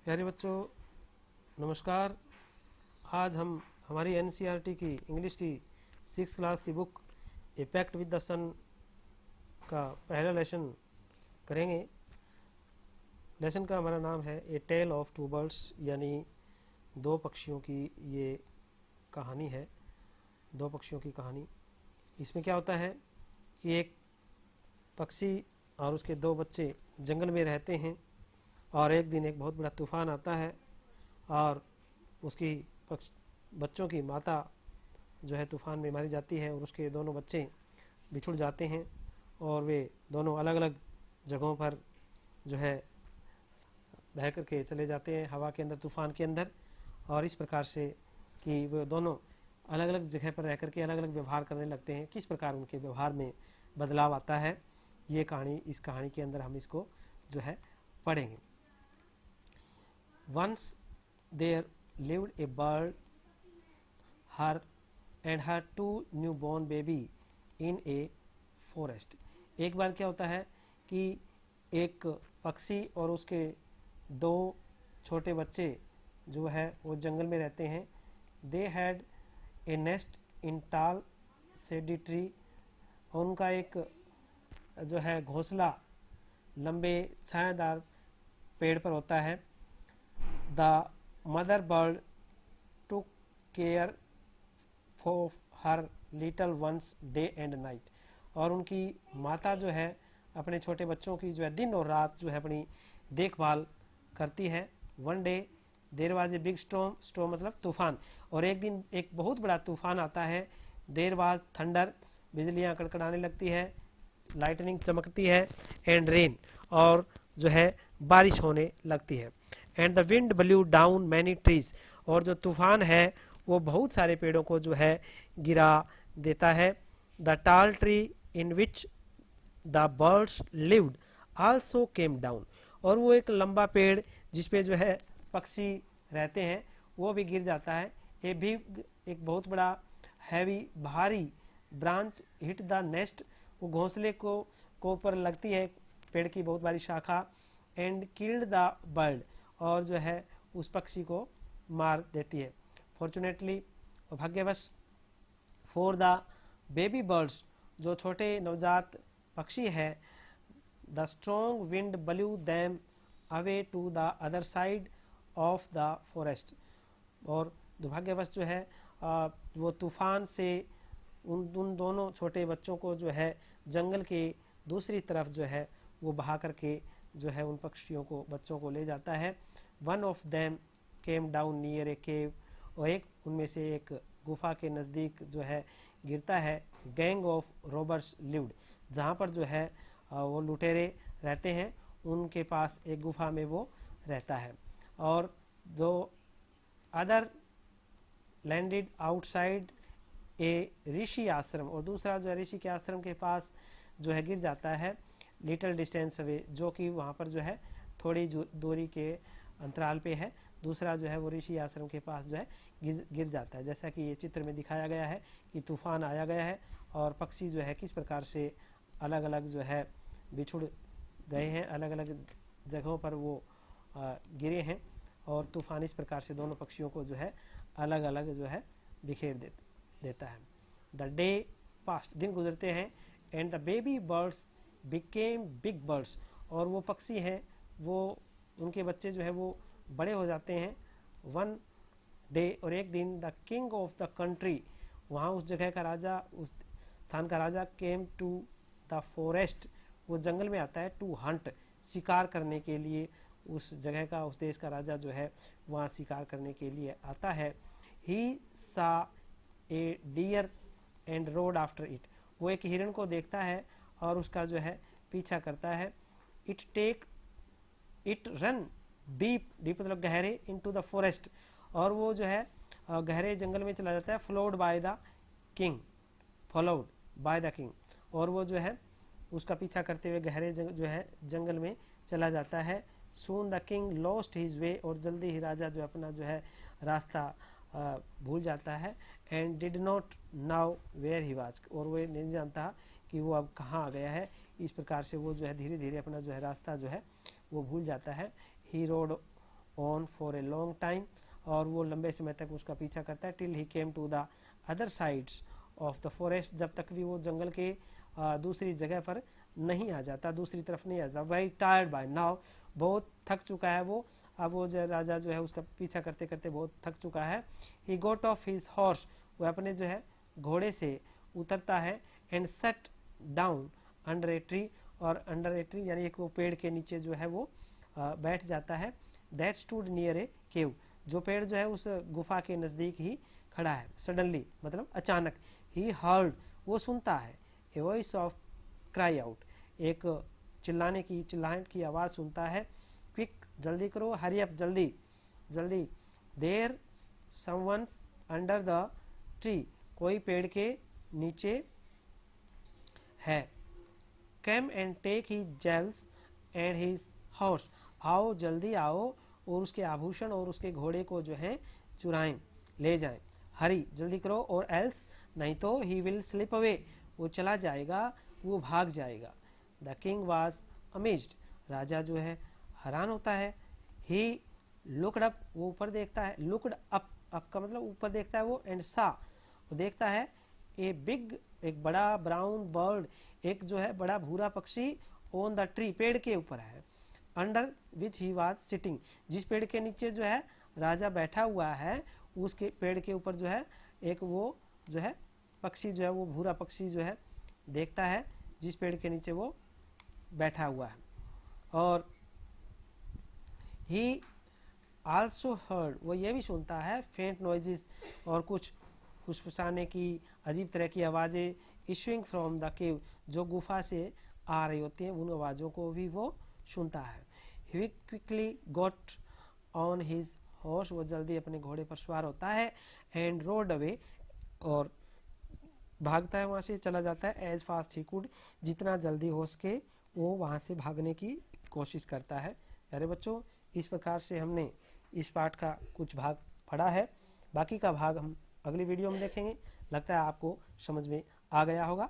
प्यारे बच्चों, नमस्कार। आज हम हमारी एनसीईआरटी की इंग्लिश की 6th क्लास की book a pact with the sun का पहला लेसन करेंगे। लेसन का हमारा नाम है a tale of two birds, यानी दो पक्षियों की ये कहानी है। दो पक्षियों की कहानी। इसमें क्या होता है कि एक पक्षी और उसके दो बच्चे जंगल में रहते हैं और एक दिन एक बहुत बड़ा तूफान आता है और उसकी बच्चों की माता जो है तूफान में मारी जाती है और उसके दोनों बच्चे बिछुड़ जाते हैं और वे दोनों अलग अलग जगहों पर जो है बह करके चले जाते हैं हवा के अंदर, तूफान के अंदर। और इस प्रकार से कि वे दोनों अलग अलग जगह पर रह करके अलग अलग व्यवहार करने लगते हैं। किस प्रकार उनके व्यवहार में बदलाव आता है, ये कहानी, इस कहानी के अंदर हम इसको जो है पढ़ेंगे। Once there lived a bird, her and her two newborn baby in a forest. एक बार क्या होता है कि एक पक्षी और उसके दो छोटे बच्चे जो है वो जंगल में रहते हैं। They had a nest in tall shady tree, और उनका एक जो है घोंसला लंबे छायादार पेड़ पर होता है। The mother bird took care of her little ones day and night. और उनकी माता जो है अपने छोटे बच्चों की जो है दिन और रात जो है अपनी देखभाल करती है। One day there was a big storm, storm मतलब तूफान, और एक दिन एक बहुत बड़ा तूफान आता है। There was thunder, बिजलियां कड़कड़ाने लगती है, लाइटनिंग चमकती है, एंड रेन, और जो है बारिश होने लगती है। And the wind blue down many trees, और जो तूफान है वो बहुत सारे पेड़ों को जो है गिरा देता है। द टाल tree in which the birds lived also came down, और वो एक लंबा पेड़ जिसपे जो है पक्षी रहते हैं वो भी गिर जाता है। ये भी एक बहुत बड़ा हैवी भारी ब्रांच हिट द नेस्ट, वो घोंसले को ऊपर लगती है पेड़ की बहुत बड़ी शाखा। एंड किल्ड द बर्ड, और जो है उस पक्षी को मार देती है। फॉर्चुनेटली, भाग्यवश, फॉर द बेबी बर्ड्स, जो छोटे नवजात पक्षी है, the strong wind blew them away to the other side of the forest, और दुर्भाग्यवश जो है वो तूफान से उन दोनों छोटे बच्चों को जो है जंगल के दूसरी तरफ जो है वो बहा करके जो है उन पक्षियों को, बच्चों को ले जाता है। One of them came down near a cave, और एक उनमें से एक गुफा के नज़दीक जो है गिरता है। गैंग ऑफ रॉबर्स लिव्ड, जहाँ पर जो है वो लुटेरे रहते हैं, उनके पास एक गुफा में वो रहता है। और जो अदर लैंडेड आउटसाइड ए ऋषि आश्रम, और दूसरा जो है ऋषि के आश्रम के पास जो है गिर जाता है। लिटिल डिस्टेंस अवे, जो कि वहाँ पर जो है थोड़ी दूरी के अंतराल पे है। दूसरा जो है वो ऋषि आश्रम के पास जो है गिर जाता है। जैसा कि ये चित्र में दिखाया गया है कि तूफान आया गया है और पक्षी जो है किस प्रकार से अलग अलग जो है बिछुड़ गए हैं, अलग अलग जगहों पर वो गिरे हैं, और तूफान इस प्रकार से दोनों पक्षियों को जो है अलग अलग जो है बिखेर देता है। द डे पास्ट, दिन गुजरते हैं। And the baby birds became big birds, और वो पक्षी हैं वो, उनके बच्चे जो है वो बड़े हो जाते हैं। वन डे, और एक दिन, the king of the country, वहाँ उस जगह का राजा, उस स्थान का राजा, केम टू द फॉरेस्ट, वो जंगल में आता है, टू हंट, शिकार करने के लिए। उस जगह का, उस देश का राजा जो है वहाँ शिकार करने के लिए आता है। He saw a deer and rode after it, वो एक हिरण को देखता है और उसका जो है पीछा करता है। इट रन डीप, डीप मतलब गहरे, इनटू द फॉरेस्ट, और वो जो है गहरे जंगल में चला जाता है। Followed by the king, followed by the king, और वो जो है उसका पीछा करते हुए गहरे जो है जंगल में चला जाता है। Soon the king lost his way, और जल्दी ही राजा जो अपना जो है रास्ता भूल जाता है। And did not know where he was, और वो नहीं जानता कि वो अब कहाँ आ गया है। इस प्रकार से वो जो है धीरे धीरे अपना जो है रास्ता जो है वो भूल जाता है। He rode on for a long time, और वो लंबे समय तक उसका पीछा करता है, till he came to the other sides of the forest, जब तक भी वो जंगल के दूसरी जगह पर नहीं आ जाता, दूसरी तरफ नहीं आ जाता। वेरी टायर्ड बाय नाउ, बहुत थक चुका है वो, अब वो राजा जो है उसका पीछा करते करते बहुत थक चुका है। ही गोट ऑफ हिज हॉर्स, वो अपने जो है घोड़े से उतरता है, and set down under a tree, और अंडर ए ट्री यानी एक वो पेड़ के नीचे जो है वो बैठ जाता है। दैट स्टूड नियर ए केव, जो पेड़ जो है उस गुफा के नजदीक ही खड़ा है। सडनली मतलब अचानक, ही हर्ड, वो सुनता है, a voice of cry out, एक चिल्लाने की, चिल्लाहट की आवाज सुनता है। क्विक, जल्दी करो, हरी अप, जल्दी जल्दी। There someone's under the tree, कोई पेड़ के नीचे है। Came and take his jails and his horse, आओ जल्दी आओ, और उसके आभूषण और उसके घोड़े को जो है चुराएं, ले जाएं। हरी, जल्दी करो, और एल्स, नहीं तो ही विल स्लिप अवे, वो चला जाएगा, वो भाग जाएगा। द किंग वॉज अमेज्ड, राजा जो है हैरान होता है। ही लुकड अप, वो ऊपर देखता है, लुकड अप, अप का मतलब ऊपर देखता है वो, एंड सा, वो देखता है, ए बिग, एक बड़ा ब्राउन बर्ड, एक जो है बड़ा भूरा पक्षी, ऑन द ट्री, पेड़ के ऊपर है, under which he was sitting, जिस पेड़ के नीचे जो है राजा बैठा हुआ है, उसके पेड़ के ऊपर जो है एक वो जो है पक्षी जो है, वो भूरा पक्षी जो है देखता है, जिस पेड़ के नीचे वो बैठा हुआ है। और ही आल्सो हर्ड, वो ये भी सुनता है, फेंट नॉइजेस, और कुछ फुसफुसाने की, अजीब तरह की आवाजें, इशुइंग फ्रॉम द केव, जो गुफा से आ रही होती हैं, उन आवाजों को भी वो सुनता है। He quickly got on his horse, वो जल्दी अपने घोड़े पर सवार होता है, एंड रोड अवे, और भागता है, वहां से चला जाता है, एज फास्ट ही कुड, जितना जल्दी हो सके वो वहां से भागने की कोशिश करता है। अरे बच्चों, इस प्रकार से हमने इस पाठ का कुछ भाग पढ़ा है, बाकी का भाग हम अगली वीडियो में देखेंगे। लगता है आपको समझ में आ गया होगा।